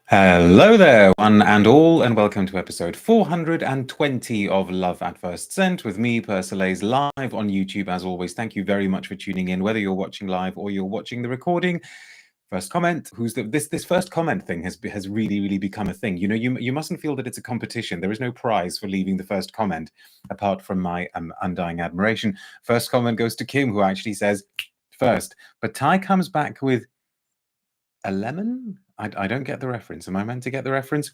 Hello there, one and all, and welcome to episode 420 of Love at First Scent with me, Persolaise, live on YouTube. As always, thank you very much for tuning in, whether you're watching live or you're watching the recording. First comment, this first comment thing has really become a thing. You know, you mustn't feel that it's a competition. There is no prize for leaving the first comment, apart from my undying admiration. First comment goes to Kim, who actually says, first, but Ty comes back with a lemon? I don't get the reference. Am I meant to get the reference?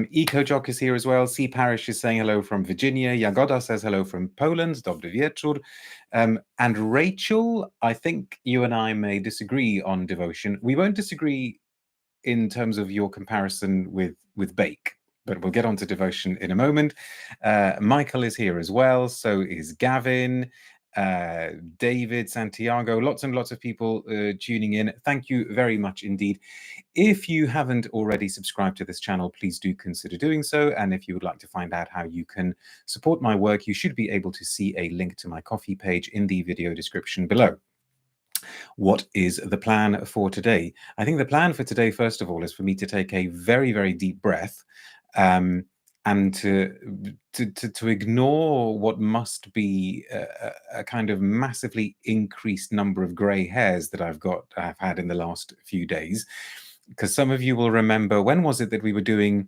Eco Jock is here as well. C. Parish is saying hello from Virginia. Jagoda says hello from Poland. Dobry wieczór. And Rachel, I think you and I may disagree on devotion. We won't disagree in terms of your comparison with bake, but we'll get on to devotion in a moment. Michael is here as well. So is Gavin. David, Santiago, lots and lots of people tuning in. Thank you very much indeed. If you haven't already subscribed to this channel, please do consider doing so. And if you would like to find out how you can support my work, you should be able to see a link to my Ko-fi page in the video description below. What is the plan for today? I think the plan for today, first of all, is for me to take a very deep breath and to ignore what must be a kind of massively increased number of grey hairs that I've had in the last few days. Because some of you will remember, when was it that we were doing,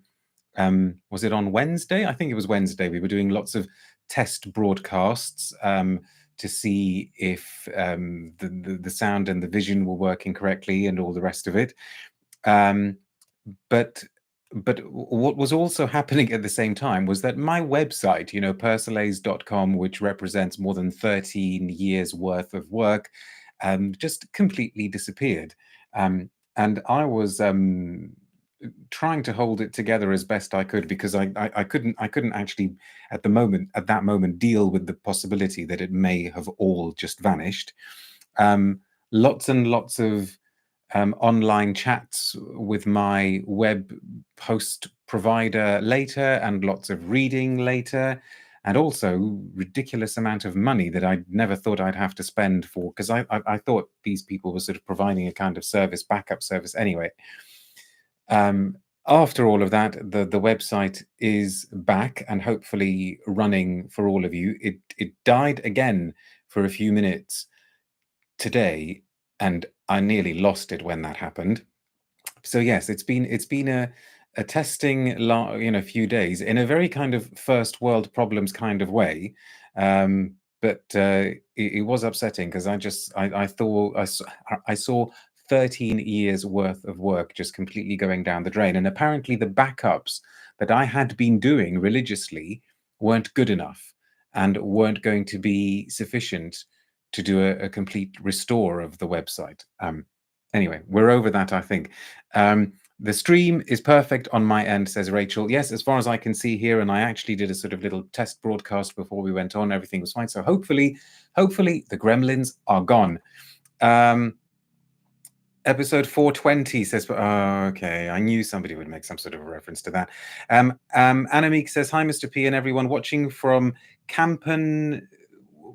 was it on Wednesday? I think it was Wednesday. We were doing lots of test broadcasts to see if the sound and the vision were working correctly and all the rest of it. But what was also happening at the same time was that my website, you know, persolaise.com, which represents more than 13 years worth of work, just completely disappeared. And I was trying to hold it together as best I could, because I couldn't actually at that moment deal with the possibility that it may have all just vanished. Lots and lots of online chats with my web host provider later, and lots of reading later, and also ridiculous amount of money that I never thought I'd have to spend for, because I thought these people were sort of providing a kind of service, backup service anyway. After all of that, the website is back and hopefully running for all of you. It died again for a few minutes today, and I nearly lost it when that happened. So yes, it's been a testing, few days in a very kind of first world problems kind of way. But it was upsetting, because I thought I saw 13 years worth of work just completely going down the drain. And apparently the backups that I had been doing religiously weren't good enough and weren't going to be sufficient to do a complete restore of the website. Anyway, we're over that, I think. The stream is perfect on my end, says Rachel. Yes, as far as I can see here, and I actually did a sort of little test broadcast before we went on. Everything was fine. So hopefully the gremlins are gone. Episode 420 says, okay, I knew somebody would make some sort of a reference to that. Annemiek says, hi, Mr. P and everyone watching from Kampen.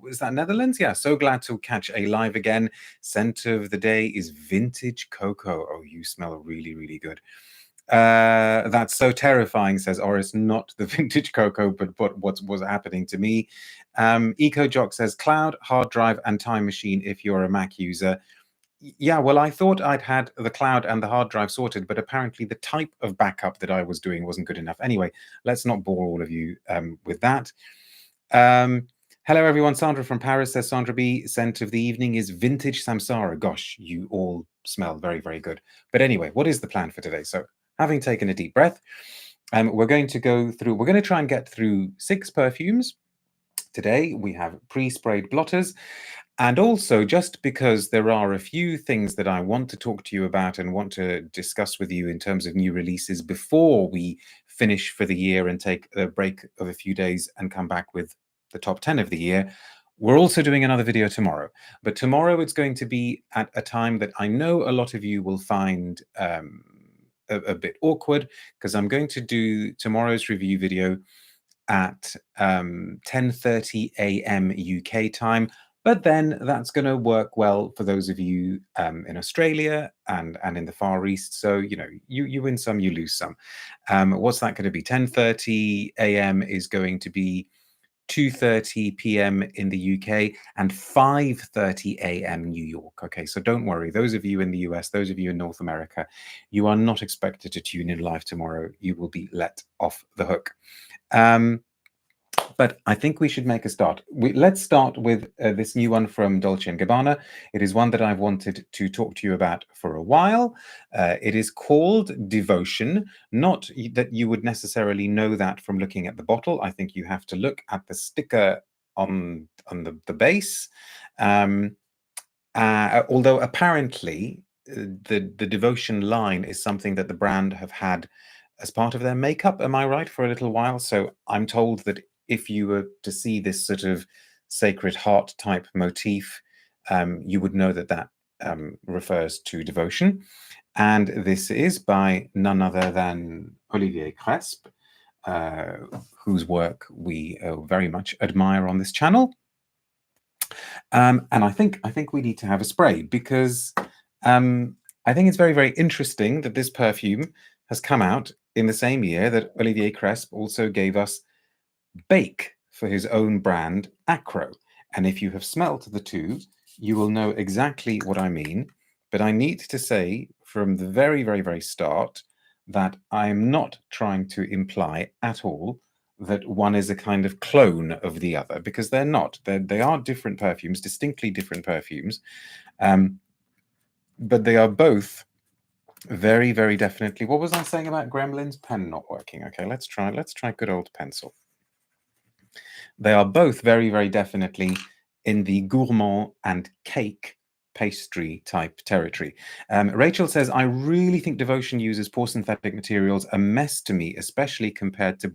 Is that Netherlands? Yeah, so glad to catch a live again. Scent of the day is vintage cocoa. Oh, you smell really good. That's so terrifying, says Oris. Not the vintage cocoa, but what was happening to me. Eco Jock says, cloud, hard drive, and time machine if you're a Mac user. Yeah, well, I thought I'd had the cloud and the hard drive sorted, but apparently the type of backup that I was doing wasn't good enough. Anyway, let's not bore all of you with that. Hello, everyone. Sandra from Paris says, Sandra B, scent of the evening is vintage Samsara. Gosh, you all smell very good. But anyway, what is the plan for today? So having taken a deep breath, we're going to try and get through 6 perfumes. Today, we have pre-sprayed blotters. And also, just because there are a few things that I want to talk to you about and want to discuss with you in terms of new releases before we finish for the year and take a break of a few days and come back with the top 10 of the year, we're also doing another video tomorrow. But tomorrow it's going to be at a time that I know a lot of you will find a bit awkward, because I'm going to do tomorrow's review video at 10:30 a.m. UK time. But then that's going to work well for those of you in Australia and in the Far East. So, you know, you win some, you lose some. What's that going to be? 10:30 a.m. is going to be 2:30 p.m. in the UK and 5:30 a.m. New York. Okay, so don't worry. Those of you in the US, those of you in North America, you are not expected to tune in live tomorrow. You will be let off the hook. But I think we should make a start. Let's start with this new one from Dolce & Gabbana. It is one that I've wanted to talk to you about for a while. It is called Devotion. Not that you would necessarily know that from looking at the bottle. I think you have to look at the sticker on the base. Although apparently the Devotion line is something that the brand have had as part of their makeup, am I right, for a little while? So I'm told that if you were to see this sort of Sacred Heart type motif, you would know that that refers to Devotion. And this is by none other than Olivier Cresp, whose work we very much admire on this channel. And I think we need to have a spray because I think it's very, very interesting that this perfume has come out in the same year that Olivier Cresp also gave us Bake for his own brand, Acro. And if you have smelt the two, you will know exactly what I mean. But I need to say from the very, very, very start that I am not trying to imply at all that one is a kind of clone of the other, because they're not. They are different perfumes, distinctly different perfumes. But they are both very, very definitely. What was I saying about Gremlin's pen not working? Okay, let's try good old pencil. They are both very, very definitely in the gourmand and cake pastry type territory. Rachel says, I really think Devotion uses poor synthetic materials, a mess to me, especially compared to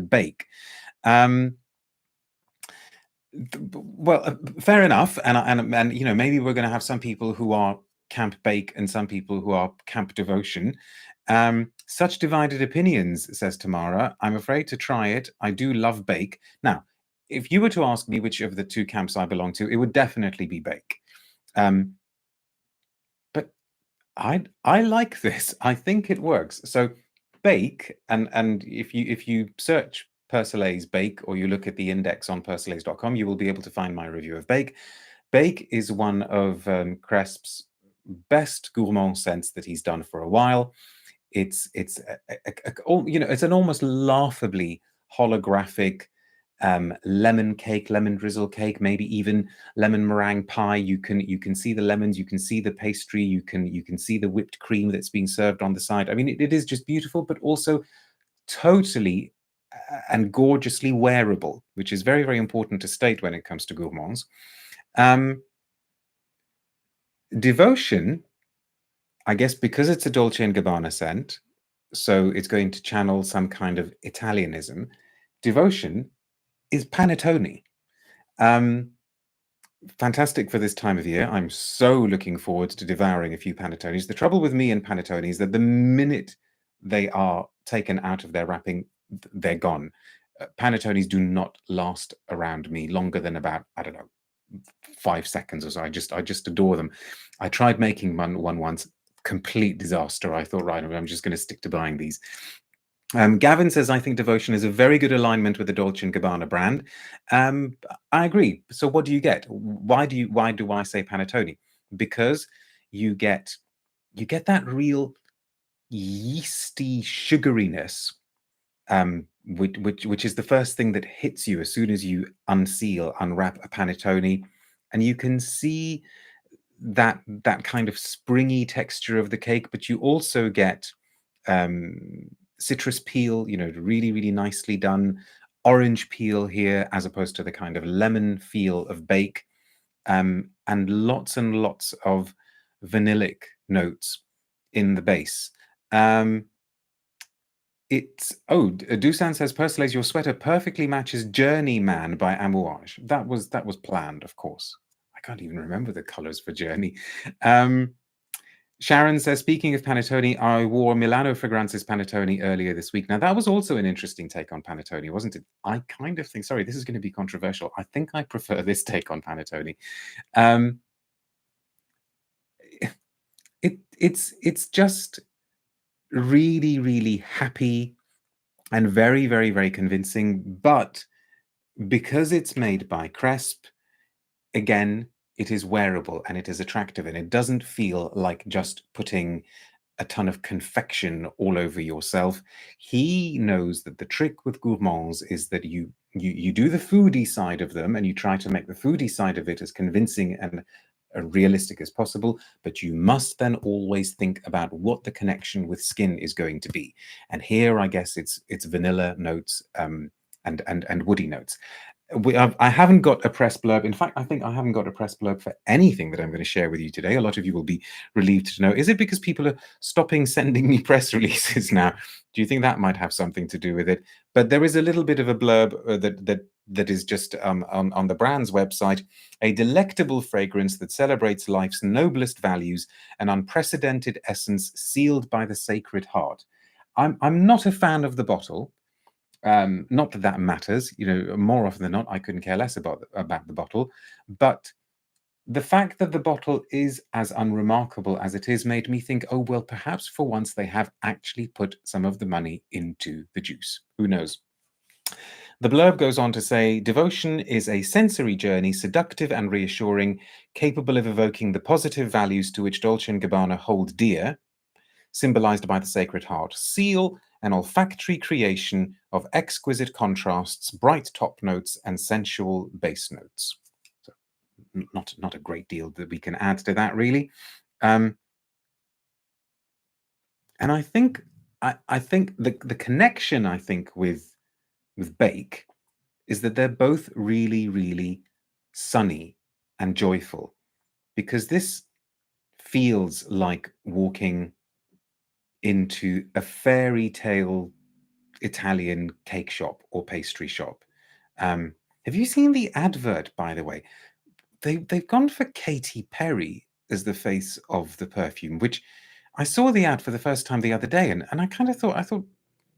Bake. Well, fair enough. And you know, maybe we're going to have some people who are Camp Bake and some people who are Camp Devotion. Such divided opinions, says Tamara. I'm afraid to try it. I do love Bake. Now, if you were to ask me which of the two camps I belong to, it would definitely be Bake. But I like this. I think it works. So Bake, and if you search Persolaise Bake, or you look at the index on persolaise.com, you will be able to find my review of Bake. Bake is one of Cresp's best gourmand scents that he's done for a while. It's you know, it's an almost laughably holographic lemon cake, lemon drizzle cake, maybe even lemon meringue pie. You can see the lemons, you can see the pastry, you can see the whipped cream that's being served on the side. I mean, it is just beautiful, but also totally and gorgeously wearable, which is very, very important to state when it comes to gourmands. Devotion, I guess because it's a Dolce & Gabbana scent, so it's going to channel some kind of Italianism. Devotion is panettone. Fantastic for this time of year. I'm so looking forward to devouring a few panettones. The trouble with me and panettone is that the minute they are taken out of their wrapping, they're gone. Panettones do not last around me longer than about, I don't know, 5 seconds or so. I just adore them. I tried making one once, complete disaster. I thought, right, I'm just going to stick to buying these. Gavin says, I think Devotion is a very good alignment with the Dolce & Gabbana brand. I agree. So what do you get? Why do I say panettone? Because you get that real yeasty sugariness, which is the first thing that hits you as soon as you unwrap a panettone, and you can see that kind of springy texture of the cake, but you also get citrus peel, you know, really, really nicely done. Orange peel here, as opposed to the kind of lemon feel of Bake, and lots of vanillic notes in the base. Dusan says, Persolaise, your sweater perfectly matches Journeyman by Amouage. That was planned, of course. I can't even remember the colors for Journey. Sharon says, speaking of panettone, I wore Milano Fragrance's panettone earlier this week. Now, that was also an interesting take on panettone, wasn't it? I kind of think, sorry, this is going to be controversial. I think I prefer this take on panettone. Um, it's just really, really happy and very, very, very convincing. But because it's made by Cresp, again, it is wearable and it is attractive, and it doesn't feel like just putting a ton of confection all over yourself. He knows that the trick with gourmands is that you do the foodie side of them, and you try to make the foodie side of it as convincing and realistic as possible, but you must then always think about what the connection with skin is going to be. And here, I guess it's vanilla notes and woody notes. I haven't got a press blurb. In fact, I think I haven't got a press blurb for anything that I'm going to share with you today. A lot of you will be relieved to know. Is it because people are stopping sending me press releases now? Do you think that might have something to do with it? But there is a little bit of a blurb that is just on the brand's website. A delectable fragrance that celebrates life's noblest values, an unprecedented essence sealed by the Sacred Heart. I'm not a fan of the bottle. Not that that matters, more often than not, I couldn't care less about the bottle. But the fact that the bottle is as unremarkable as it is made me think, oh, well, perhaps for once they have actually put some of the money into the juice. Who knows? The blurb goes on to say, devotion is a sensory journey, seductive and reassuring, capable of evoking the positive values to which Dolce & Gabbana hold dear, symbolized by the Sacred Heart. Seal, an olfactory creation of exquisite contrasts, bright top notes, and sensual base notes. So not a great deal that we can add to that, really. And I think the connection, I think, with Bake is that they're both really, really sunny and joyful, because this feels like walking into a fairy tale Italian cake shop or pastry shop. Have you seen the advert, by the way? They've gone for Katy Perry as the face of the perfume, which I saw the ad for the first time the other day, and I kind of thought,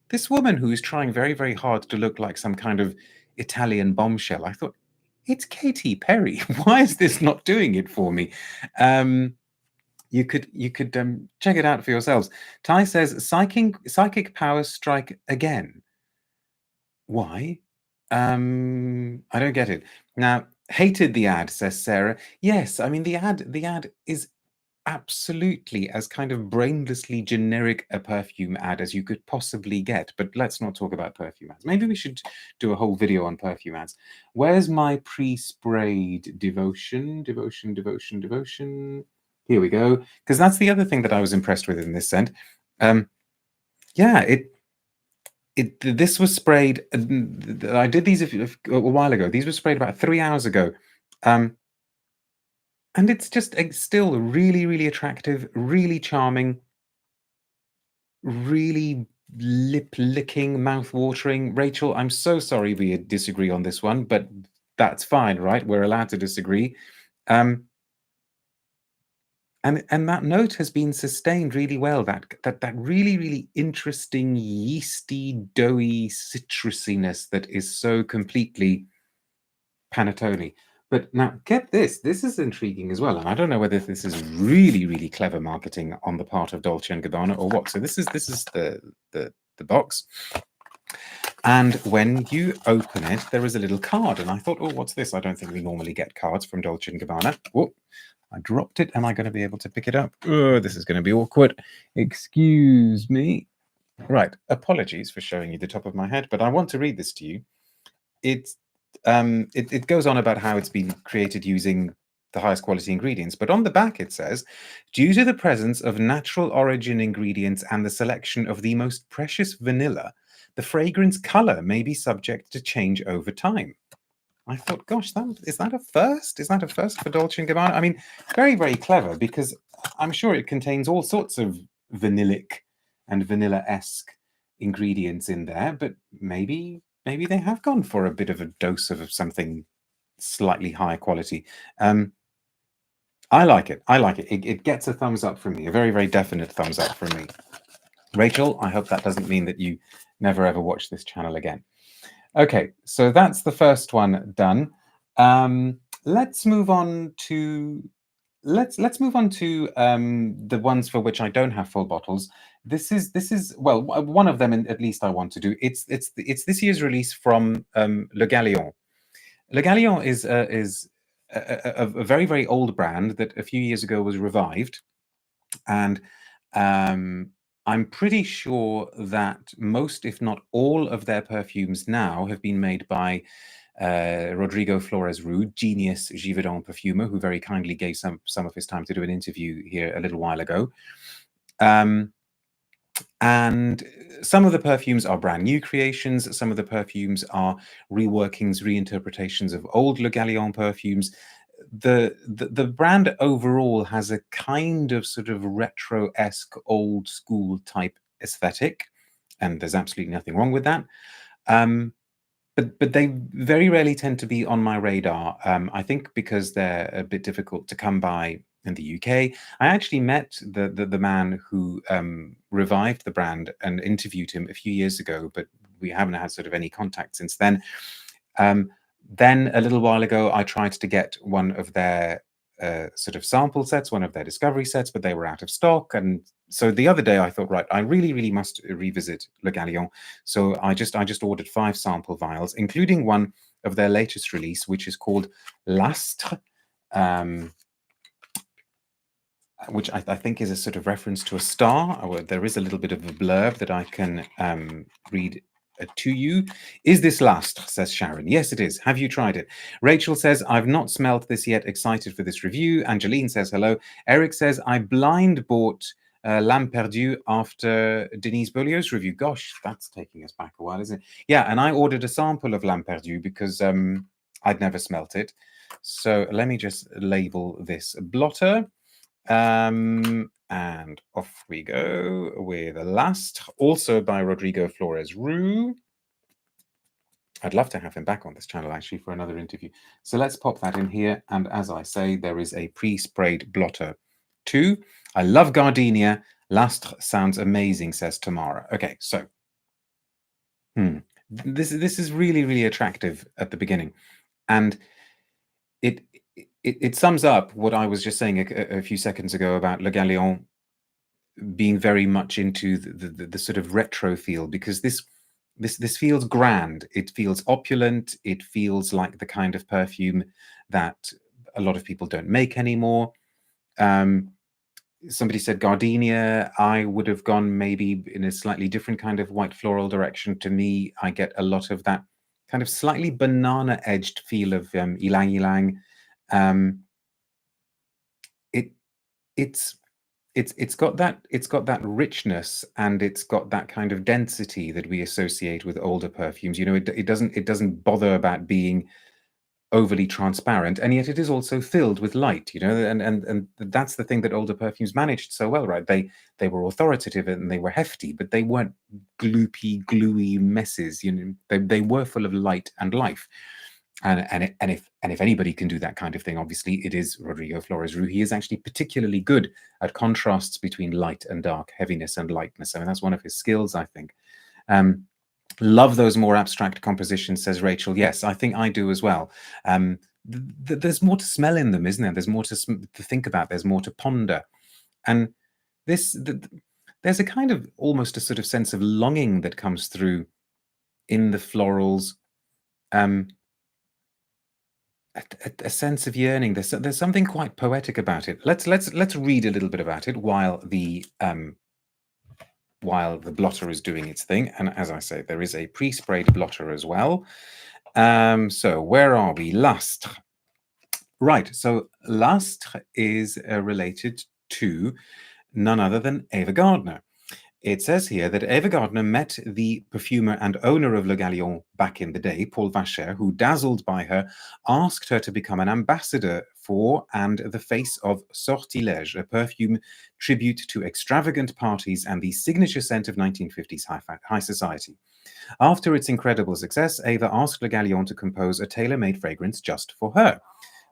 this woman who is trying very, very hard to look like some kind of Italian bombshell, I thought, it's Katy Perry. Why is this not doing it for me? You could check it out for yourselves. Ty says, psychic powers strike again. Why? I don't get it. Now, hated the ad, says Sarah. Yes, I mean the ad is absolutely as kind of brainlessly generic a perfume ad as you could possibly get. But let's not talk about perfume ads. Maybe we should do a whole video on perfume ads. Where's my pre-sprayed devotion? Devotion. Here we go. Because that's the other thing that I was impressed with in this scent. Yeah, this was sprayed. I did these a while ago. These were sprayed about 3 hours ago. And it's just still really, really attractive, really charming, really lip-licking, mouth-watering. Rachel, I'm so sorry we disagree on this one, but that's fine, right? We're allowed to disagree. And that note has been sustained really well. That really, really interesting, yeasty, doughy citrusiness that is so completely panettone. But now get this. This is intriguing as well. And I don't know whether this is really, really clever marketing on the part of Dolce & Gabbana or what. So this is the box. And when you open it, there is a little card. And I thought, oh, what's this? I don't think we normally get cards from Dolce & Gabbana. Whoop. I dropped it. Am I going to be able to pick it up? Oh, this is going to be awkward. Excuse me. Right. Apologies for showing you the top of my head, but I want to read this to you. It goes on about how it's been created using the highest quality ingredients, but on the back it says, due to the presence of natural origin ingredients and the selection of the most precious vanilla, the fragrance color may be subject to change over time. I thought, gosh, is that a first? Is that a first for Dolce & Gabbana? I mean, very, very clever, because I'm sure it contains all sorts of vanillic and vanilla-esque ingredients in there, but maybe they have gone for a bit of a dose of something slightly higher quality. I like it. I like it. It gets a thumbs up from me, a very, very definite thumbs up from me. Rachel, I hope that doesn't mean that you never ever watch this channel again. Okay, so that's the first one done. Let's move on to the ones for which I don't have full bottles. This is well, one of them at least I want to do. It's this year's release from Le Galion. Le Galion is a very, very old brand that a few years ago was revived, and I'm pretty sure that most, if not all, of their perfumes now have been made by Rodrigo Flores Rude, genius Givaudan perfumer, who very kindly gave some of his time to do an interview here a little while ago. And some of the perfumes are brand new creations. Some of the perfumes are reworkings, reinterpretations of old Le Galion perfumes. The brand overall has a kind of sort of retro-esque, old school type aesthetic, and there's absolutely nothing wrong with that. But they very rarely tend to be on my radar. I think because they're a bit difficult to come by in the UK. I actually met the man who revived the brand and interviewed him a few years ago, but we haven't had sort of any contact since then. Then a little while ago, I tried to get one of their sort of sample sets, one of their discovery sets, but they were out of stock. And so the other day I thought, right, I really, really must revisit Le Galion. So I just ordered 5 sample vials, including one of their latest release, which is called L'Astre, which I think is a sort of reference to a star. There is a little bit of a blurb that I can read to you. Is this L'Astre, says Sharon. Yes, it is. Have you tried it? Rachel says, I've not smelled this yet. Excited for this review. Angeline says, hello. Eric says, I blind bought L'Âme Perdue after Denise Beaulieu's review. Gosh, that's taking us back a while, isn't it? Yeah, and I ordered a sample of L'Âme Perdue because I'd never smelt it. So let me just label this blotter. And off we go with L'Astre, also by Rodrigo Flores Roux. I'd love to have him back on this channel, actually, for another interview. So let's pop that in here. And as I say, there is a pre-sprayed blotter too. I love Gardenia. L'Astre sounds amazing, says Tamara. Okay, so this is really, really attractive at the beginning. And it sums up what I was just saying a few seconds ago about Le Galion being very much into the sort of retro feel, because this feels grand. It feels opulent. It feels like the kind of perfume that a lot of people don't make anymore. Somebody said gardenia. I would have gone maybe in a slightly different kind of white floral direction. To me, I get a lot of that kind of slightly banana edged feel of ylang ylang. It's got that richness, and it's got that kind of density that we associate with older perfumes. You know, it doesn't bother about being overly transparent, and yet it is also filled with light. You know, and that's the thing that older perfumes managed so well, right? They were authoritative and they were hefty, but they weren't gloopy, gluey messes. You know, they were full of light and life. And if anybody can do that kind of thing, obviously it is Rodrigo Flores Roux. He is actually particularly good at contrasts between light and dark, heaviness and lightness. I mean, that's one of his skills, I think. Love those more abstract compositions, says Rachel. Yes, I think I do as well. There's more to smell in them, isn't there? There's more to think about. There's more to ponder. And there's a kind of almost a sort of sense of longing that comes through in the florals. A sense of yearning. There's something quite poetic about it. Let's read a little bit about it while the blotter is doing its thing. And as I say, there is a pre-sprayed blotter as well. So where are we? L'Astre. Right. So L'Astre is related to none other than Ava Gardner. It says here that Ava Gardner met the perfumer and owner of Le Galion back in the day, Paul Vacher, who, dazzled by her, asked her to become an ambassador for and the face of Sortilège, a perfume tribute to extravagant parties and the signature scent of 1950s high society. After its incredible success, Ava asked Le Galion to compose a tailor-made fragrance just for her.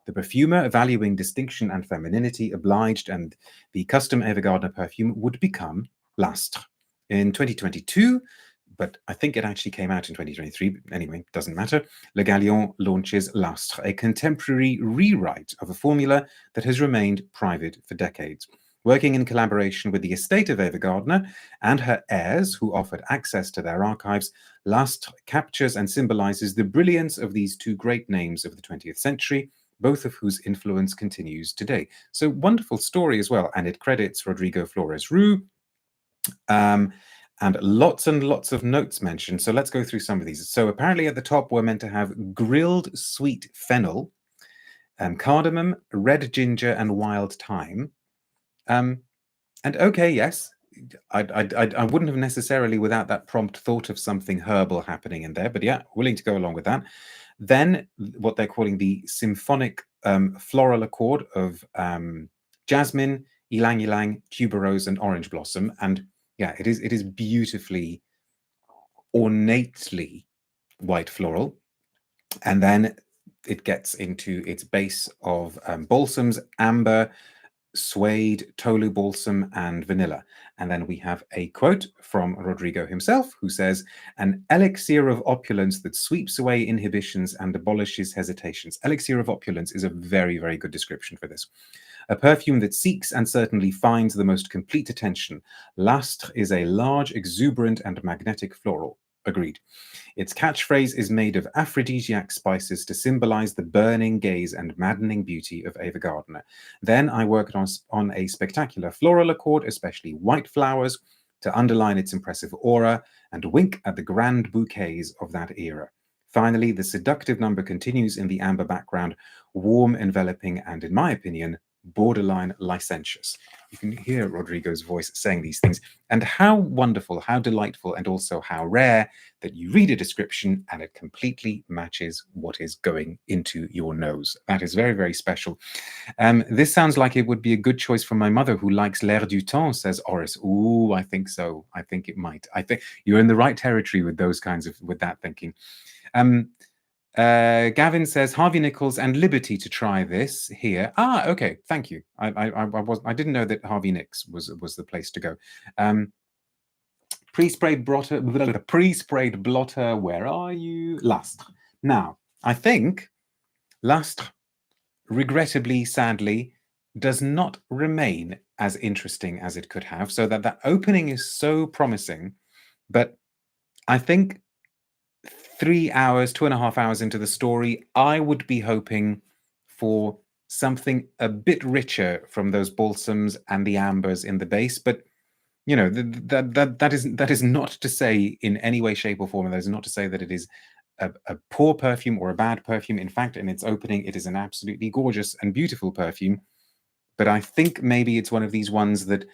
The perfumer, valuing distinction and femininity, obliged, and the custom Eva Gardner perfume would become L'Astre. In 2022, but I think it actually came out in 2023. Anyway, doesn't matter. Le Galion launches L'Astre, a contemporary rewrite of a formula that has remained private for decades. Working in collaboration with the estate of Eva Gardner and her heirs, who offered access to their archives, L'Astre captures and symbolizes the brilliance of these two great names of the 20th century, both of whose influence continues today. So wonderful story as well, and it credits Rodrigo Flores Roux, and lots of notes mentioned. So let's go through some of these. So apparently at the top, we're meant to have grilled sweet fennel, cardamom, red ginger, and wild thyme. And okay, yes, I wouldn't have necessarily, without that prompt, thought of something herbal happening in there. But yeah, willing to go along with that. Then what they're calling the symphonic floral accord of jasmine, ylang ylang, tuberose, and orange blossom. And yeah, it is beautifully, ornately white floral. And then it gets into its base of balsams, amber, suede, tolu balsam, and vanilla. And then we have a quote from Rodrigo himself, who says, "An elixir of opulence that sweeps away inhibitions and abolishes hesitations." Elixir of opulence is a very, very good description for this. A perfume that seeks and certainly finds the most complete attention. L'Astre is a large, exuberant, and magnetic floral. Agreed. Its catchphrase is made of aphrodisiac spices to symbolize the burning gaze and maddening beauty of Eva Gardner. Then I worked on a spectacular floral accord, especially white flowers, to underline its impressive aura and wink at the grand bouquets of that era. Finally, the seductive number continues in the amber background, warm, enveloping, and in my opinion, borderline licentious. You can hear Rodrigo's voice saying these things, and how wonderful, how delightful, and also how rare that you read a description and it completely matches what is going into your nose. That is very, very special. This sounds like it would be a good choice for my mother, who likes l'air du temps, says Horace. Ooh, I think so. I think it might. I think you're in the right territory with those kinds of, with that thinking. Gavin says Harvey Nichols and Liberty to try this here. Ah, okay, thank you. I didn't know that Harvey Nicks was the place to go. Pre-sprayed blotter. Where are you? L'Astre. Now, I think L'Astre, regrettably, sadly, does not remain as interesting as it could have. So that opening is so promising, but I think 3 hours, 2.5 hours into the story, I would be hoping for something a bit richer from those balsams and the ambers in the base. But you know, that is not to say in any way, shape, or form. That is not to say that it is a poor perfume or a bad perfume. In fact, in its opening, it is an absolutely gorgeous and beautiful perfume. But I think maybe it's one of these ones that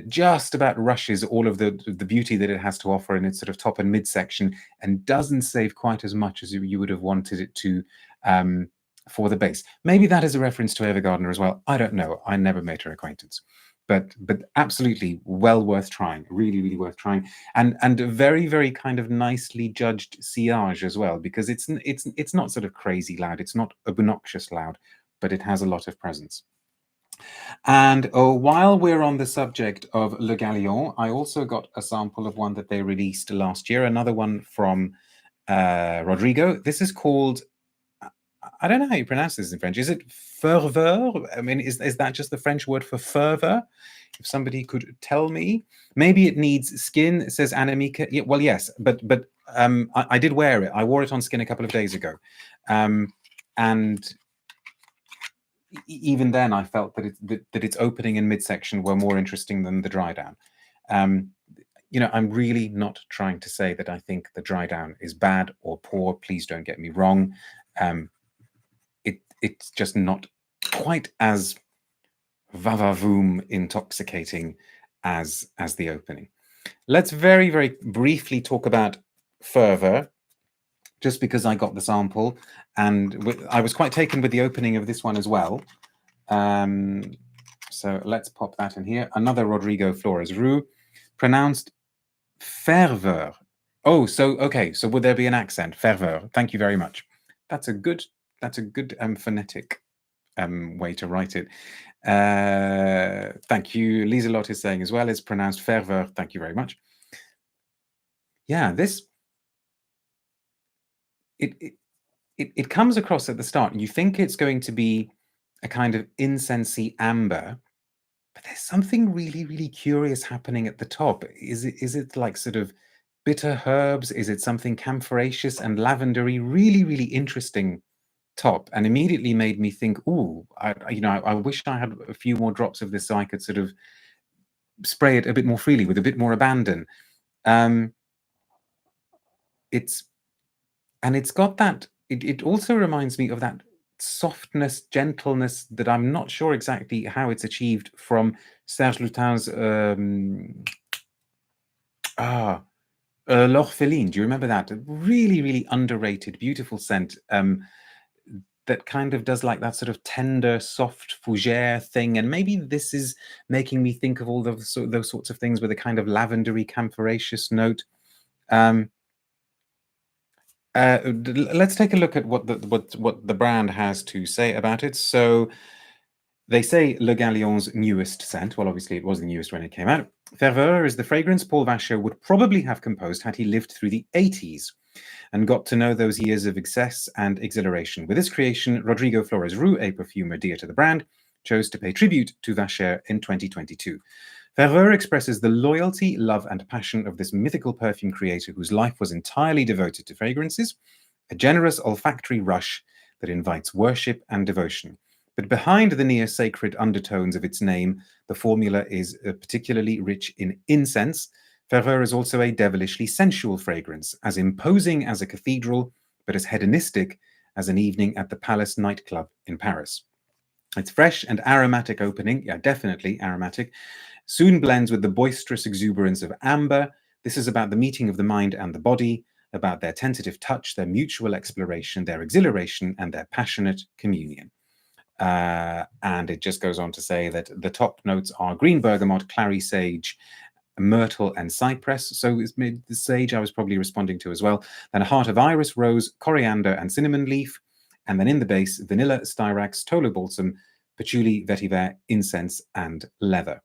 just about rushes all of the beauty that it has to offer in its sort of top and midsection, and doesn't save quite as much as you would have wanted it to for the base. Maybe that is a reference to Eva Gardner as well. I don't know. I never made her acquaintance. But absolutely well worth trying. Really, really worth trying. And very, very kind of nicely judged sillage as well, because it's not sort of crazy loud. It's not obnoxious loud, but it has a lot of presence. And while we're on the subject of Le Galion, I also got a sample of one that they released last year, another one from Rodrigo. This is called, I don't know how you pronounce this in French. Is it Ferveur? I mean, is that just the French word for fervor? If somebody could tell me. Maybe it needs skin, says Anamika. Yeah, well, yes, but I did wear it. I wore it on skin a couple of days ago. And even then, I felt that its opening and midsection were more interesting than the dry down. You know, I'm really not trying to say that I think the dry down is bad or poor. Please don't get me wrong. It's just not quite as va-va-voom intoxicating as the opening. Let's very, very briefly talk about Fervor, just because I got the sample, and I was quite taken with the opening of this one as well. So let's pop that in here. Another Rodrigo Flores Roux, pronounced Ferveur. Oh, so okay. So would there be an accent? Ferveur. Thank you very much. That's a good that's a good phonetic way to write it. Thank you. Lieselot is saying as well, it's pronounced Ferveur. Thank you very much. Yeah, this it comes across at the start, and you think it's going to be a kind of incensey amber, but there's something really, really curious happening at the top. Is it like sort of bitter herbs? Is it something camphoraceous and lavendery? Really, really interesting top, and immediately made me think, ooh, I wish I had a few more drops of this so I could sort of spray it a bit more freely with a bit more abandon. It's got that. It also reminds me of that softness, gentleness that I'm not sure exactly how it's achieved from Serge Lutin's L'Orpheline. Do you remember that? A really, really underrated, beautiful scent. That kind of does like that sort of tender, soft fougere thing, and maybe this is making me think of all those sorts of things with a kind of lavendery, camphoraceous note. Let's take a look at what the brand has to say about it. So they say Le Galion's newest scent. Well, obviously it was the newest when it came out. Ferveur is the fragrance Paul Vacher would probably have composed had he lived through the 80s and got to know those years of excess and exhilaration. With this creation, Rodrigo Flores Roux, a perfumer dear to the brand, chose to pay tribute to Vacher in 2022. Ferveur expresses the loyalty, love, and passion of this mythical perfume creator whose life was entirely devoted to fragrances, a generous olfactory rush that invites worship and devotion. But behind the near-sacred undertones of its name, the formula is particularly rich in incense. Ferveur is also a devilishly sensual fragrance, as imposing as a cathedral, but as hedonistic as an evening at the Palace nightclub in Paris. Its fresh and aromatic opening, yeah, definitely aromatic, soon blends with the boisterous exuberance of amber. This is about the meeting of the mind and the body, about their tentative touch, their mutual exploration, their exhilaration, and their passionate communion. And it just goes on to say that the top notes are green bergamot, clary sage, myrtle, and cypress. So it's the sage I was probably responding to as well. Then a heart of iris, rose, coriander, and cinnamon leaf. And then in the base, vanilla, styrax, tolo balsam, patchouli, vetiver, incense, and leather.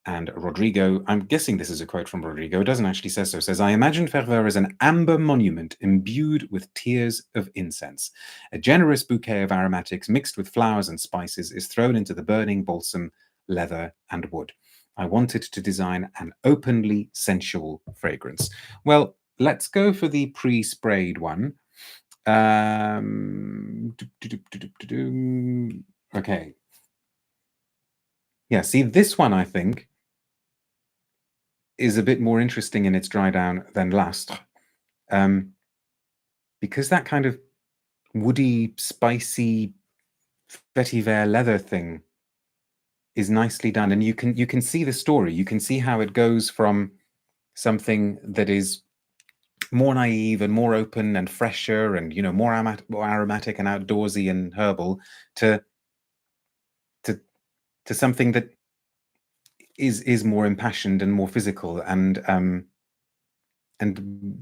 And Rodrigo, I'm guessing this is a quote from Rodrigo, it doesn't actually say so, says, I imagine Ferveur as an amber monument imbued with tears of incense. A generous bouquet of aromatics mixed with flowers and spices is thrown into the burning balsam, leather, and wood. I wanted to design an openly sensual fragrance. Well, let's go for the pre-sprayed one. Okay. Yeah, see, this one, I think, is a bit more interesting in its dry down than L'Astre. Because that kind of woody, spicy, vetiver leather thing is nicely done. And you can see the story. You can see how it goes from something that is more naive and more open and fresher and, you know, more aromatic and outdoorsy and herbal to something that is more impassioned and more physical and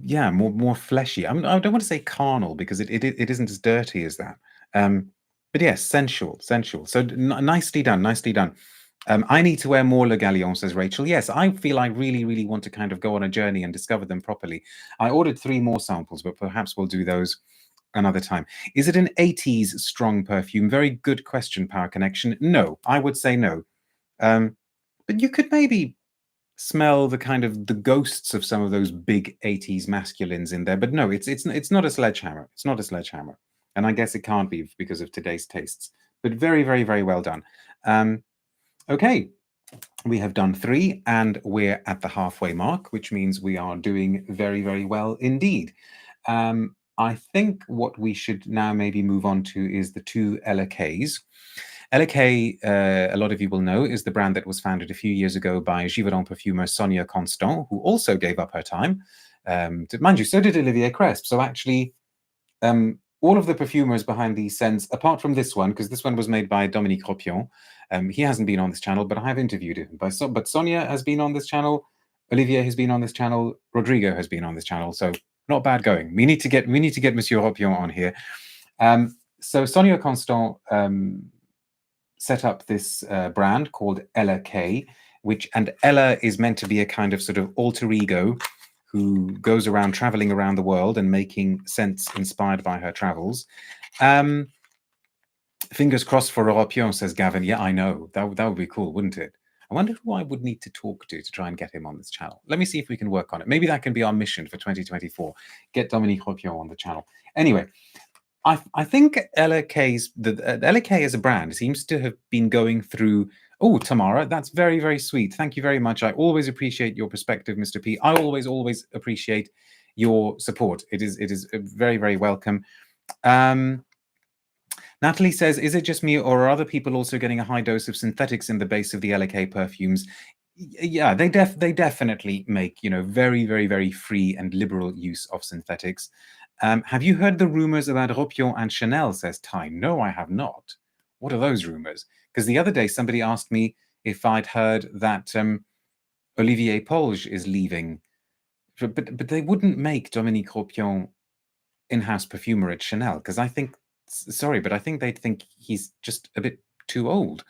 yeah, more fleshy. I don't want to say carnal because it isn't as dirty as that. But yes, sensual. So nicely done. I need to wear more Le Galion, says Rachel. Yes, I feel I really, really want to kind of go on a journey and discover them properly. I ordered 3 more samples, but perhaps we'll do those another time. Is it an 80s strong perfume? Very good question, Power Connection. No, I would say no. But you could maybe smell the kind of the ghosts of some of those big 80s masculines in there. But no, it's not a sledgehammer. It's not a sledgehammer. And I guess it can't be because of today's tastes. But very, very, very well done. Okay, we have done 3 and we're at the halfway mark, which means we are doing very, very well indeed. I think what we should now maybe move on to is the 2 LKs. LK, a lot of you will know, is the brand that was founded a few years ago by Givaudan perfumer Sonia Constant, who also gave up her time. Mind you, so did Olivier Cresp. So actually, all of the perfumers behind these scents, apart from this one, because this one was made by Dominique Ropion, he hasn't been on this channel, but I have interviewed him. But Sonia has been on this channel, Olivier has been on this channel, Rodrigo has been on this channel. So not bad going. We need to get Monsieur Ropion on here. So Sonia Constant set up this brand called Ella K, and Ella is meant to be a kind of sort of alter ego who goes around traveling around the world and making scents inspired by her travels. Fingers crossed for Europion, says Gavin. Yeah, I know. That would be cool, wouldn't it? I wonder who I would need to talk to try and get him on this channel. Let me see if we can work on it. Maybe that can be our mission for 2024. Get Dominique Europion on the channel. Anyway, I think LK as a brand seems to have been going through. Oh, Tamara, that's very, very sweet. Thank you very much. I always appreciate your perspective, Mr. P. I always appreciate your support. It is very, very welcome. Natalie says, is it just me or are other people also getting a high dose of synthetics in the base of the LK perfumes? Yeah, they definitely make, very, very, very free and liberal use of synthetics. Have you heard the rumors about Ropion and Chanel, says Ty? No, I have not. What are those rumors? Because the other day somebody asked me if I'd heard that Olivier Polge is leaving. But they wouldn't make Dominique Ropion in-house perfumer at Chanel, because I think, sorry, but I think they'd think he's just a bit too old.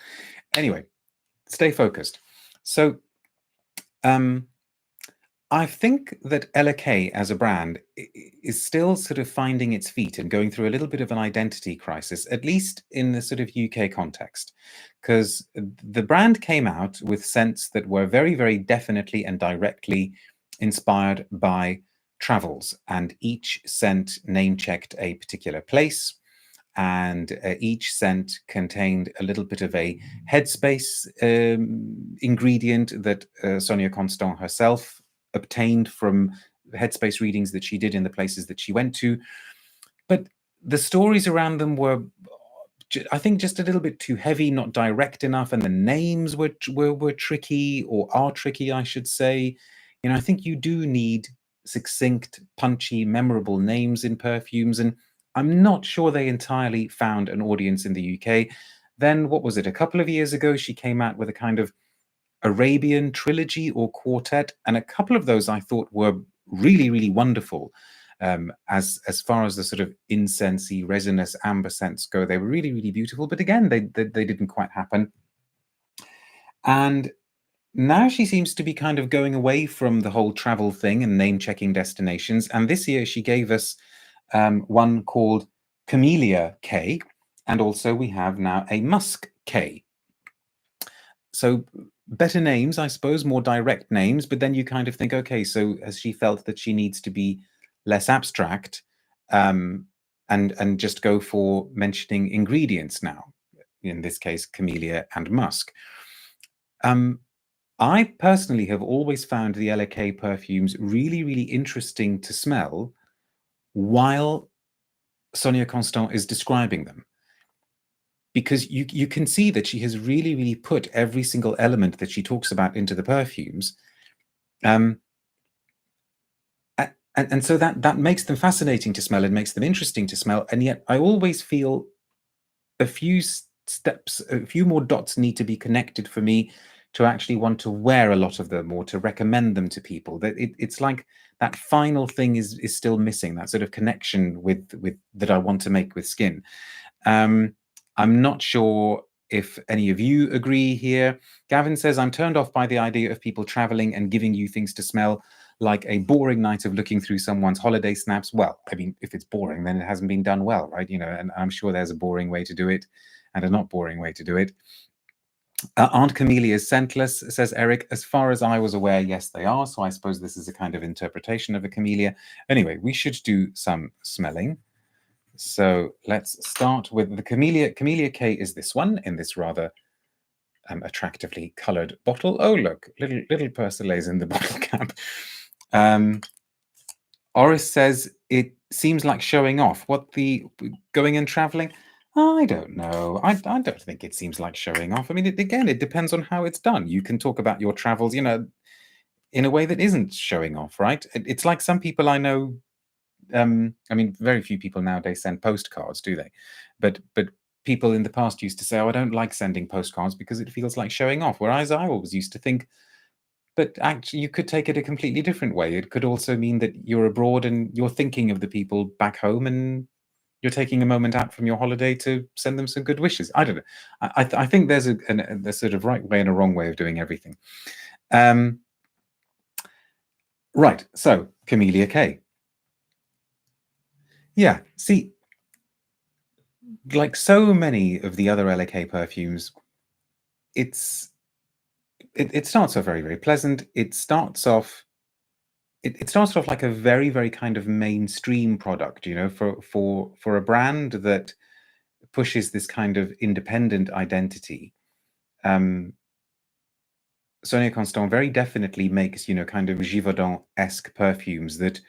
Anyway, stay focused. So I think that Ella K as a brand is still sort of finding its feet and going through a little bit of an identity crisis, at least in the sort of UK context, because the brand came out with scents that were very, very definitely and directly inspired by travels, and each scent name-checked a particular place, and each scent contained a little bit of a headspace ingredient that Sonia Constant herself obtained from headspace readings that she did in the places that she went to. But the stories around them were, I think, just a little bit too heavy, not direct enough, and the names were tricky, or are tricky, I should say. I think you do need succinct, punchy, memorable names in perfumes, and I'm not sure they entirely found an audience in the UK. Then, what was it, a couple of years ago, she came out with a kind of Arabian trilogy or quartet, and a couple of those I thought were really, really wonderful. As far as the sort of incensey, resinous amber scents go, they were really, really beautiful. But again, they didn't quite happen. And now she seems to be kind of going away from the whole travel thing and name-checking destinations. And this year she gave us one called Camelia K, and also we have now a Musc K. So better names, I suppose, more direct names, but then you kind of think, okay, so has she felt that she needs to be less abstract and just go for mentioning ingredients now, in this case, Camelia and Musk? I personally have always found the LK perfumes really, really interesting to smell while Sonia Constant is describing them, because you can see that she has really, really put every single element that she talks about into the perfumes. And so that makes them fascinating to smell and makes them interesting to smell. And yet I always feel a few steps, a few more dots need to be connected for me to actually want to wear a lot of them or to recommend them to people. That it's like that final thing is still missing, that sort of connection with that I want to make with skin. I'm not sure if any of you agree here. Gavin says, I'm turned off by the idea of people traveling and giving you things to smell, like a boring night of looking through someone's holiday snaps. Well, I mean, if it's boring, then it hasn't been done well, right? And I'm sure there's a boring way to do it and a not boring way to do it. Aren't camellias scentless, says Eric. As far as I was aware, yes, they are. So I suppose this is a kind of interpretation of a camellia. Anyway, we should do some smelling. So let's start with the Camelia. Camelia K is this one in this rather attractively colored bottle. Oh, look, little Persolaise in the bottle cap. Oris says it seems like showing off. What, the going and traveling? I don't know. I don't think it seems like showing off. I mean, again, it depends on how it's done. You can talk about your travels, in a way that isn't showing off, right? It's like some people I know. I mean, very few people nowadays send postcards, do they? But people in the past used to say, oh, I don't like sending postcards because it feels like showing off. Whereas I always used to think, but actually you could take it a completely different way. It could also mean that you're abroad and you're thinking of the people back home, and you're taking a moment out from your holiday to send them some good wishes. I don't know. I think there's a sort of right way and a wrong way of doing everything. Right. So Camelia K. Yeah. See, like so many of the other LAK perfumes, it starts off very, very pleasant. It starts off like a very, very kind of mainstream product, you know, for a brand that pushes this kind of independent identity. Sonia Constant very definitely makes, you know, kind of Givaudan-esque perfumes that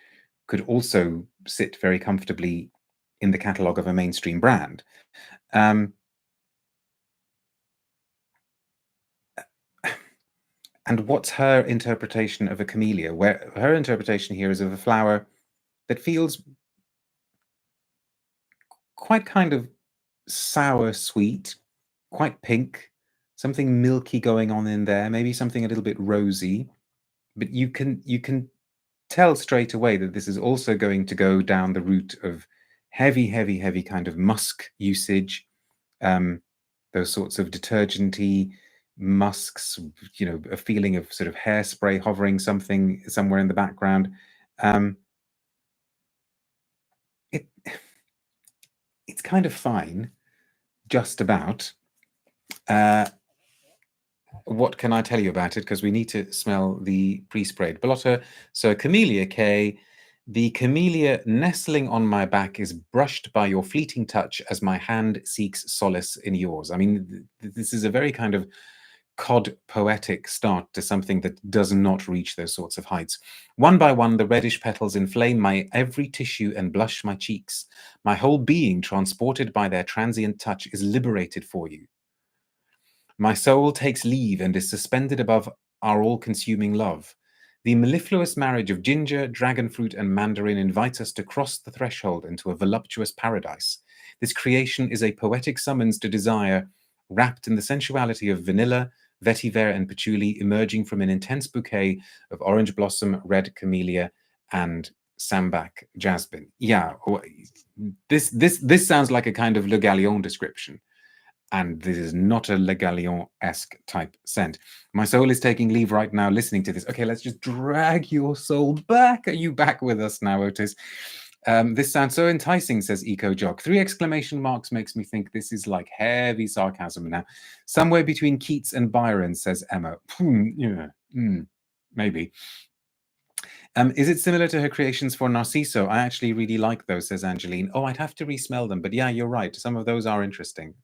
could also sit very comfortably in the catalogue of a mainstream brand. And what's her interpretation of a camellia? Where her interpretation here is of a flower that feels quite kind of sour sweet, quite pink, something milky going on in there, maybe something a little bit rosy, but you can tell straight away that this is also going to go down the route of heavy kind of musk usage, those sorts of detergenty musks, you know, a feeling of sort of hairspray hovering something somewhere in the background. It's kind of fine, just about. What can I tell you about it? Because we need to smell the pre-sprayed blotter. So Camelia K, the camellia nestling on my back is brushed by your fleeting touch as my hand seeks solace in yours. I mean, this is a very kind of cod poetic start to something that does not reach those sorts of heights. One by one, the reddish petals inflame my every tissue and blush my cheeks. My whole being, transported by their transient touch, is liberated for you. My soul takes leave and is suspended above our all-consuming love. The mellifluous marriage of ginger, dragon fruit, and mandarin invites us to cross the threshold into a voluptuous paradise. This creation is a poetic summons to desire, wrapped in the sensuality of vanilla, vetiver, and patchouli, emerging from an intense bouquet of orange blossom, red camellia, and sambac jasmine. Yeah, this sounds like a kind of Le Galion description. And this is not a Le Galion-esque type scent. My soul is taking leave right now listening to this. Okay, let's just drag your soul back. Are you back with us now, Otis? This sounds so enticing, says Eco Jock. 3 exclamation marks makes me think this is like heavy sarcasm now. Somewhere between Keats and Byron, says Emma. Yeah, maybe. Is it similar to her creations for Narciso? I actually really like those, says Angeline. Oh, I'd have to resmell them, but yeah, you're right. Some of those are interesting.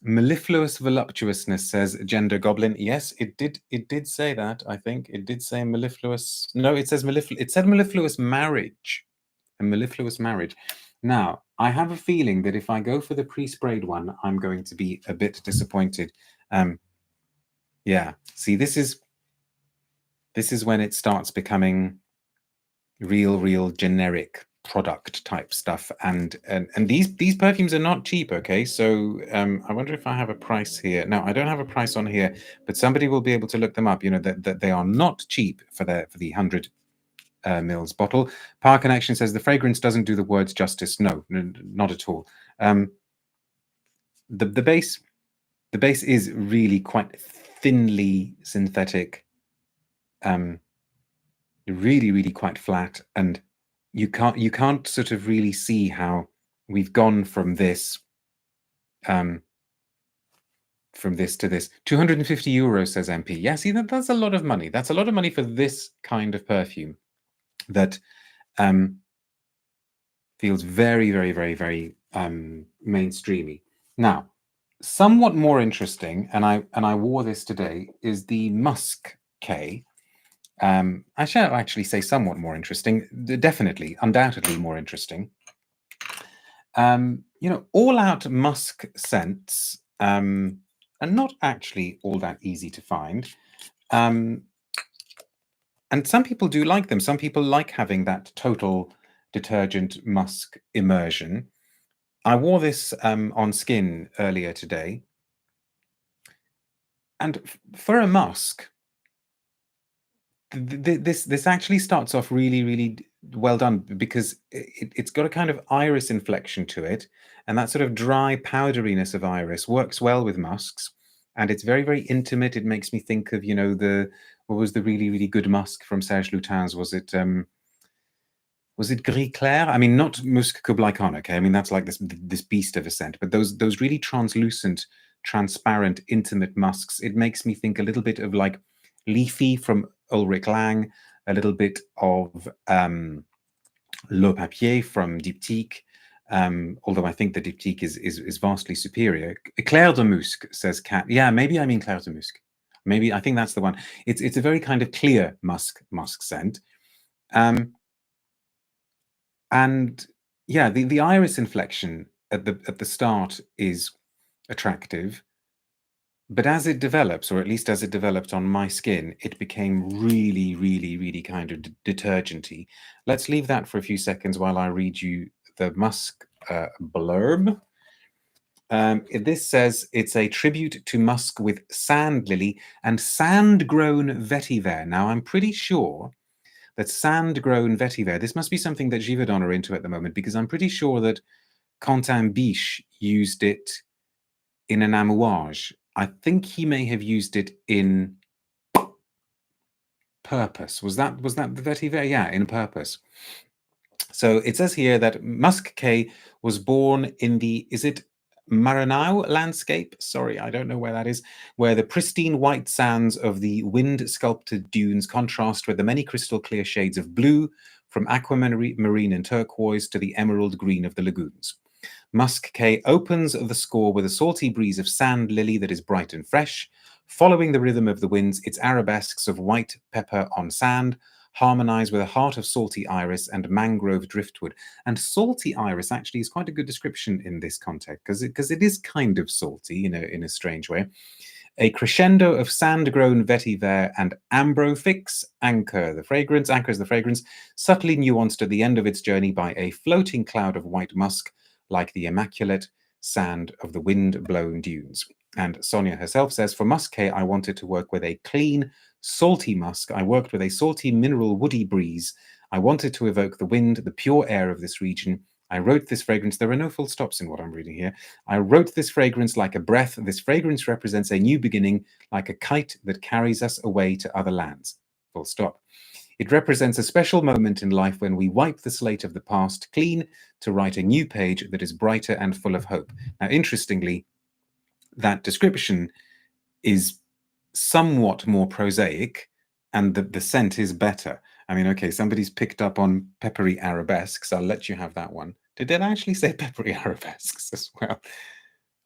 Mellifluous voluptuousness, says Gender Goblin. Yes, it did say that, I think. It did say mellifluous. No, it says it said mellifluous marriage. A mellifluous marriage. Now, I have a feeling that if I go for the pre-sprayed one, I'm going to be a bit disappointed. Yeah, see, this is when it starts becoming real generic product type stuff, and these perfumes are not cheap. Okay, so I wonder if I have a price here. No, I don't have a price on here, but somebody will be able to look them up. You know, that they are not cheap for the 100 mils bottle. Power Connection says the fragrance doesn't do the words justice. No, not at all. The base is really quite thinly synthetic, really quite flat, and you can't sort of really see how we've gone from this to this. 250 euros, says MP. Yeah, see, that's a lot of money. That's a lot of money for this kind of perfume that feels very mainstreamy. Now, somewhat more interesting, and I wore this today, is the Musc K. I shall actually say somewhat more interesting, definitely, undoubtedly more interesting. You know, all-out musk scents are not actually all that easy to find. And some people do like them. Some people like having that total detergent musk immersion. I wore this on skin earlier today. And for a musk, this actually starts off really well done, because it's got a kind of iris inflection to it, and that sort of dry powderiness of iris works well with musks, and it's very, very intimate. It makes me think of, what was the really, really good musk from Serge Lutens? Was it Gris Clair? I mean, not Musc Kublai Khan, okay? I mean, that's like this beast of a scent, but those really translucent, transparent, intimate musks, it makes me think a little bit of like Leafy from Ulrich Lang, a little bit of Le Papier from Diptyque, although I think the Diptyque is vastly superior. Clair de Musc, says Kat. Yeah, maybe I mean Clair de Musc. Maybe I think that's the one. It's a very kind of clear musk scent. And yeah, the iris inflection at the start is attractive, but as it develops, or at least as it developed on my skin, it became really, really, really kind of detergenty. Let's leave that for a few seconds while I read you the musk blurb. This says it's a tribute to musk with sand lily and sand-grown vetiver. Now, I'm pretty sure that sand-grown vetiver, this must be something that Givaudan are into at the moment, because I'm pretty sure that Quentin Biche used it in an Amouage. I think he may have used it in Purpose. Was that the vetiver? Yeah, in Purpose. So it says here that Musc K was born in the, is it Maranhão landscape? Sorry, I don't know where that is, where the pristine white sands of the wind-sculpted dunes contrast with the many crystal clear shades of blue, from aquamarine and turquoise to the emerald green of the lagoons. Musc K opens the score with a salty breeze of sand lily that is bright and fresh. Following the rhythm of the winds, its arabesques of white pepper on sand harmonize with a heart of salty iris and mangrove driftwood. And salty iris actually is quite a good description in this context, because it is kind of salty in a strange way. A crescendo of sand-grown vetiver and ambrofix anchors the fragrance, subtly nuanced at the end of its journey by a floating cloud of white musk, like the immaculate sand of the wind-blown dunes. And Sonia herself says, for Musc K, I wanted to work with a clean, salty musk. I worked with a salty, mineral, woody breeze. I wanted to evoke the wind, the pure air of this region. I wrote this fragrance. There are no full stops in what I'm reading here. I wrote this fragrance like a breath. This fragrance represents a new beginning, like a kite that carries us away to other lands. Full stop. It represents a special moment in life when we wipe the slate of the past clean to write a new page that is brighter and full of hope. Now, interestingly, that description is somewhat more prosaic, and the scent is better. I mean, okay, somebody's picked up on peppery arabesques. I'll let you have that one. Did it actually say peppery arabesques as well?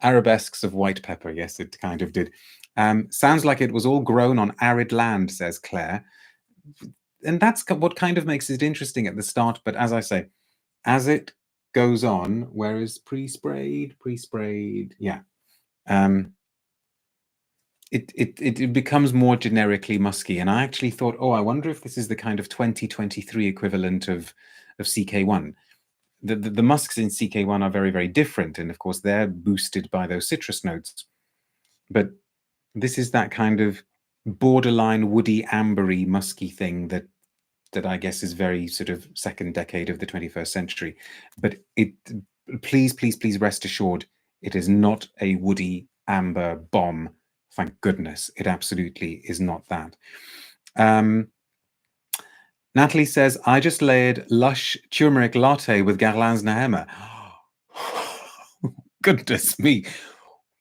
Arabesques of white pepper. Yes, it kind of did. Sounds like it was all grown on arid land, says Claire. And that's what kind of makes it interesting at the start. But as I say, as it goes on, where is pre-sprayed? Yeah. It becomes more generically musky. And I actually thought, oh, I wonder if this is the kind of 2023 equivalent of CK1. The musks in CK1 are very, very different. And of course, they're boosted by those citrus notes. But this is that kind of borderline woody, ambery, musky thing that I guess is very sort of second decade of the 21st century. But please, please, please rest assured, it is not a woody amber bomb. Thank goodness, it absolutely is not that. Natalie says, I just layered lush turmeric latte with Guerlain's Nehema. Goodness me.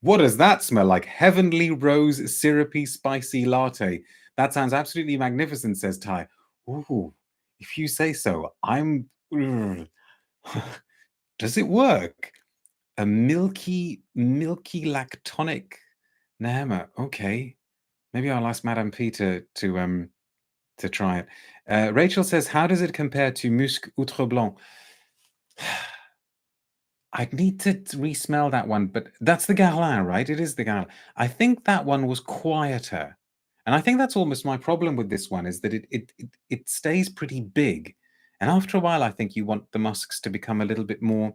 What does that smell like? Heavenly rose syrupy spicy latte. That sounds absolutely magnificent, says Ty. Ooh, if you say so. Does it work? A milky lactonic Nehema. Okay. Maybe I'll ask Madame P to try it. Rachel says, how does it compare to Musc Outre Blanc? I'd need to re-smell that one, but that's the Guerlain, right? It is the Guerlain. I think that one was quieter. And I think that's almost my problem with this one, is that it stays pretty big. And after a while, I think you want the musks to become a little bit more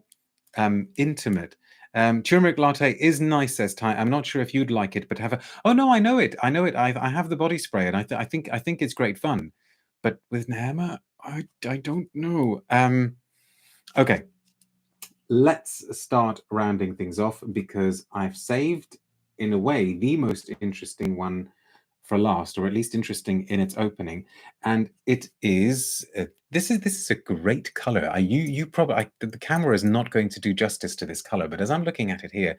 intimate. Turmeric latte is nice, says Ty. I'm not sure if you'd like it, but have a... Oh, no, I know it. I have the body spray, and I think it's great fun. But with Nehema, I don't know. Okay, let's start rounding things off because I've saved, in a way, the most interesting one for last, or at least interesting in its opening, and it is this is a great color. You probably the camera is not going to do justice to this color, but as I'm looking at it here,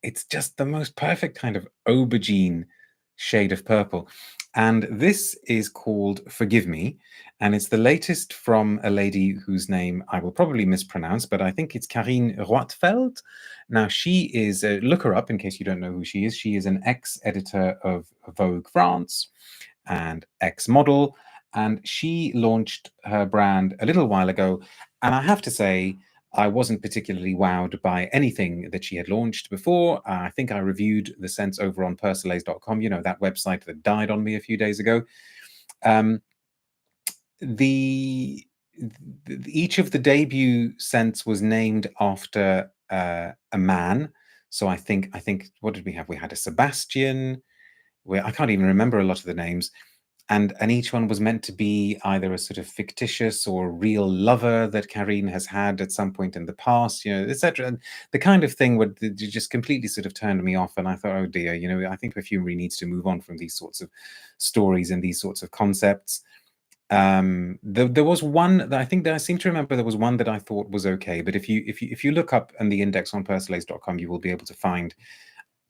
it's just the most perfect kind of aubergine shade of purple. And this is called Forgive Me. And it's the latest from a lady whose name I will probably mispronounce, but I think it's Carine Roitfeld. Now, she is, look her up in case you don't know who she is. She is an ex-editor of Vogue France and ex-model. And she launched her brand a little while ago. And I have to say, I wasn't particularly wowed by anything that she had launched before. I think I reviewed the scents over on Persolaise.com, you know, that website that died on me a few days ago. Um, the each of the debut scents was named after a man. So I think what did we have? We had a Sebastian. Where I can't even remember a lot of the names. And each one was meant to be either a sort of fictitious or real lover that Carine has had at some point in the past, you know, etc. And the kind of thing would just completely sort of turned me off. And I thought, oh dear, you know, I think perfumery needs to move on from these sorts of stories and these sorts of concepts. There was one that I think that I seem to remember there was one that I thought was okay, but if you look up in the index on Persolaise.com, you will be able to find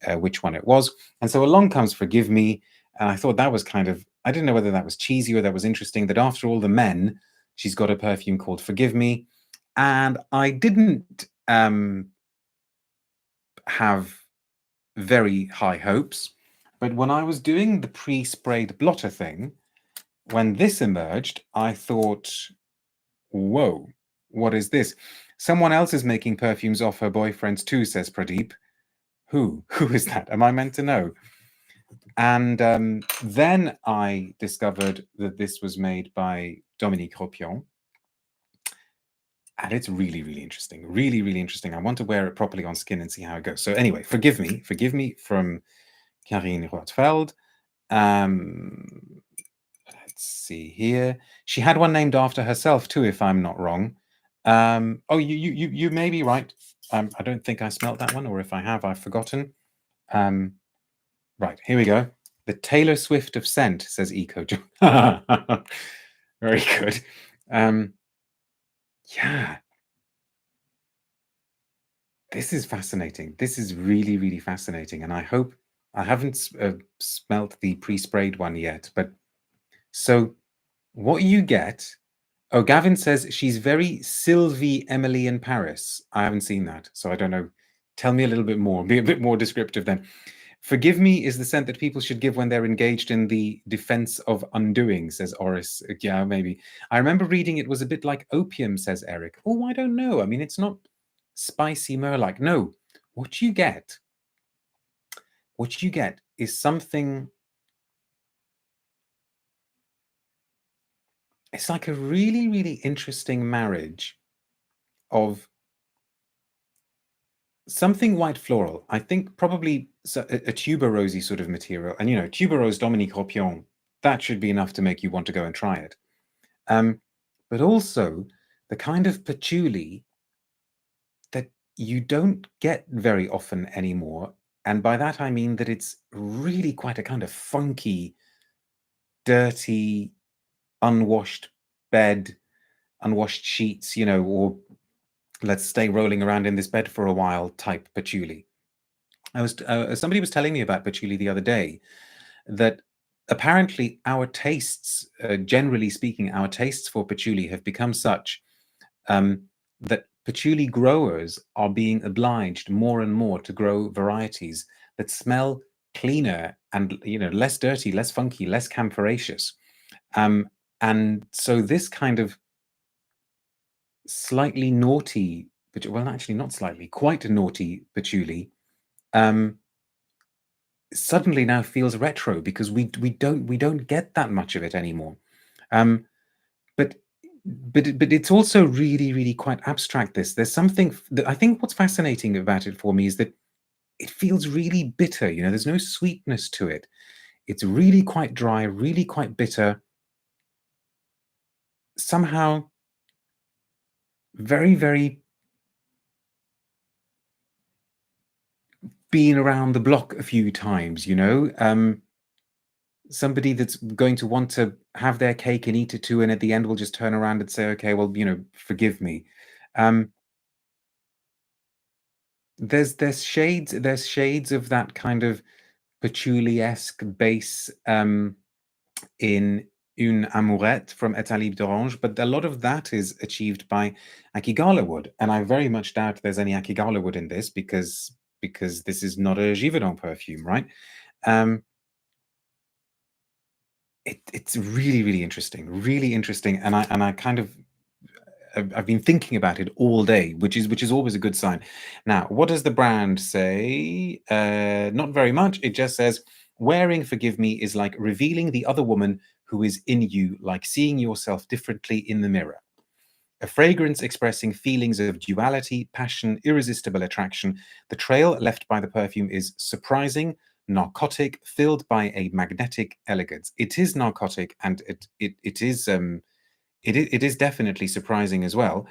which one it was. And so along comes Forgive Me. And I thought that was kind of, I didn't know whether that was cheesy or that was interesting, that after all the men, she's got a perfume called Forgive Me. And I didn't have very high hopes. But when I was doing the pre-sprayed blotter thing, when this emerged, I thought, whoa, what is this? Someone else is making perfumes off her boyfriends too, says Pradeep. Who? Who is that? Am I meant to know? And then I discovered that this was made by Dominique Ropion. And it's really, really interesting. Really, really interesting. I want to wear it properly on skin and see how it goes. So anyway, Forgive Me from Carine Roitfeld. Let's see here. She had one named after herself too, if I'm not wrong. Oh, you may be right. I don't think I smelt that one, or if I have, I've forgotten. Right, here we go. The Taylor Swift of scent, says Eco. Very good. Yeah. This is fascinating. This is really, really fascinating. And I hope I haven't smelt the pre-sprayed one yet. But so what you get. Oh, Gavin says she's very Sylvie Emily in Paris. I haven't seen that, so I don't know. Tell me a little bit more. Be a bit more descriptive then. Forgive Me is the scent that people should give when they're engaged in the defense of undoing, says Oris. Yeah, maybe. I remember reading it was a bit like opium, says Eric. Oh, I don't know. I mean, it's not spicy myrrh-like. No, what you get is something. It's like a really, really interesting marriage of something white floral. I think probably a tuberosy sort of material. And, you know, tuberose Dominique Ropion, that should be enough to make you want to go and try it. But also the kind of patchouli that you don't get very often anymore. And by that, I mean that it's really quite a kind of funky, dirty, unwashed bed, unwashed sheets, you know, or let's stay rolling around in this bed for a while type patchouli. Somebody was telling me about patchouli the other day, that apparently our tastes, generally speaking, our tastes for patchouli have become such that patchouli growers are being obliged more and more to grow varieties that smell cleaner and, you know, less dirty, less funky, less camphoraceous. And so this kind of slightly naughty, well, actually not slightly, quite naughty patchouli, suddenly now feels retro because we don't get that much of it anymore. But it's also really, really quite abstract. There's something that I think what's fascinating about it for me is that it feels really bitter. You know, there's no sweetness to it. It's really quite dry, really quite bitter. somehow very, very been around the block a few times, you know? Somebody that's going to want to have their cake and eat it too, and at the end will just turn around and say, "Okay, well, you know, forgive me." Um, there's shades of that kind of patchouli-esque base in Une Amourette from Etat Libre d'Orange, but a lot of that is achieved by Akigala wood, and I very much doubt there's any Akigala wood in this because this is not a Givaudan perfume, right? Um, it's really interesting, and I kind of I've been thinking about it all day, which is always a good sign. Now, what does the brand say? Not very much. It just says, "Wearing Forgive Me is like revealing the other woman who is in you, like seeing yourself differently in the mirror. A fragrance expressing feelings of duality, passion, irresistible attraction. The trail left by the perfume is surprising, narcotic, filled by a magnetic elegance." It is narcotic, and it is definitely surprising as well.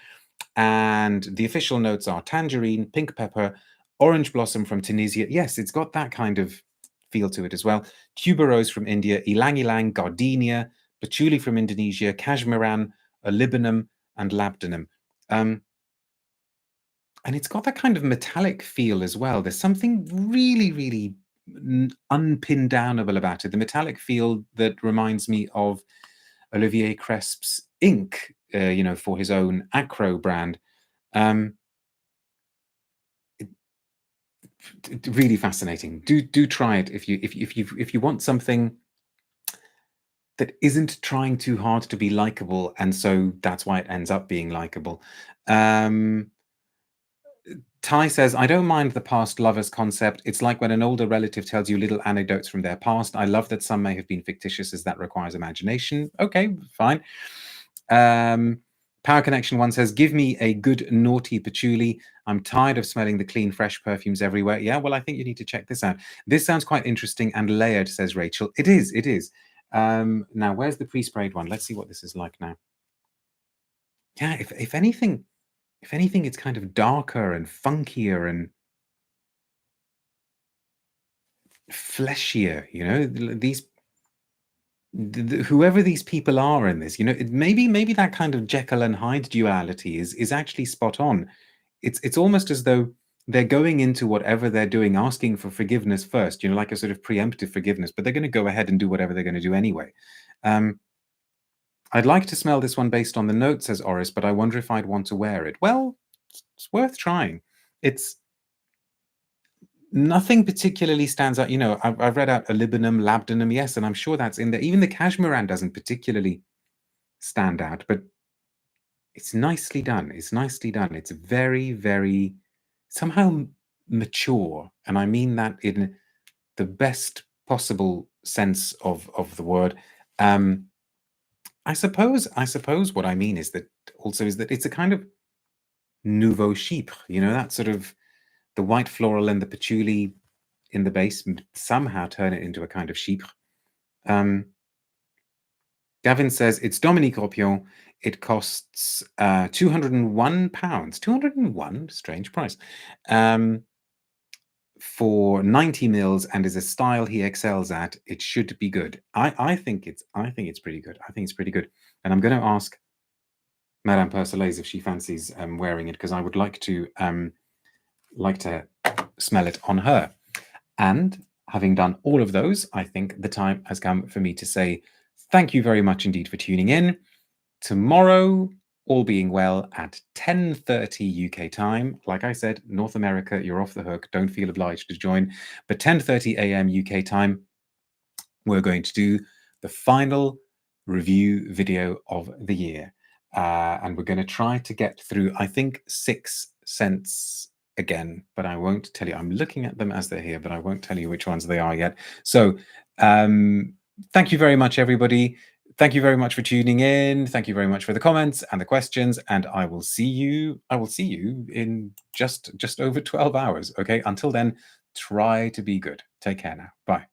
And the official notes are tangerine, pink pepper, orange blossom from Tunisia. Yes, it's got that kind of feel to it as well. Tuberose from India, ylang ylang, gardenia, patchouli from Indonesia, cashmeran, olibanum, and labdanum. Um, and it's got that kind of metallic feel as well. There's something really, really unpin downable about it. The metallic feel that reminds me of Olivier Crespe's ink, for his own Acro brand. Um, really fascinating. Do try it if you want something that isn't trying too hard to be likable, and so that's why it ends up being likable. Ty says, "I don't mind the past lovers concept. It's like when an older relative tells you little anecdotes from their past. I love that some may have been fictitious, as that requires imagination." Okay, fine. Power Connection 1 says, "Give me a good naughty patchouli. I'm tired of smelling the clean, fresh perfumes everywhere." Yeah, well, I think you need to check this out. This sounds quite interesting and layered, says Rachel. It is, it is. Now, where's the pre-sprayed one? Let's see what this is like now. Yeah, if anything, it's kind of darker and funkier and fleshier, these whoever these people are in this, maybe that kind of Jekyll and Hyde duality is actually spot on. It's almost as though they're going into whatever they're doing asking for forgiveness first, like a sort of preemptive forgiveness, but they're going to go ahead and do whatever they're going to do anyway. I'd like to smell this one based on the note, says Oris, but I wonder if I'd want to wear it. Well, it's worth trying. It's nothing particularly stands out. I've read out olibanum, labdanum, yes, and I'm sure that's in there. Even the cashmeran doesn't particularly stand out, but it's nicely done. It's nicely done. It's very, very somehow mature, and I mean that in the best possible sense of the word. I suppose what I mean is that it's a kind of nouveau chypre, that sort of the white floral and the patchouli in the base somehow turn it into a kind of chypre. Gavin says it's Dominique Ropion. It costs £201. 201, strange price. For 90 mils, and is a style he excels at. It should be good. I think it's pretty good. I think it's pretty good. And I'm going to ask Madame Persolaise if she fancies wearing it, because I would like to smell it on her. And having done all of those, I think the time has come for me to say thank you very much indeed for tuning in. Tomorrow, all being well, at 10:30 UK time. Like I said, North America, you're off the hook. Don't feel obliged to join. But 10:30 a.m. UK time, we're going to do the final review video of the year. And we're going to try to get through, I think, 6 scents again, but I won't tell you. I'm looking at them as they're here, but I won't tell you which ones they are yet. So thank you very much, everybody. Thank you very much for tuning in. Thank you very much for the comments and the questions. And I will see you in just over 12 hours. Okay. Until then, try to be good. Take care now. Bye.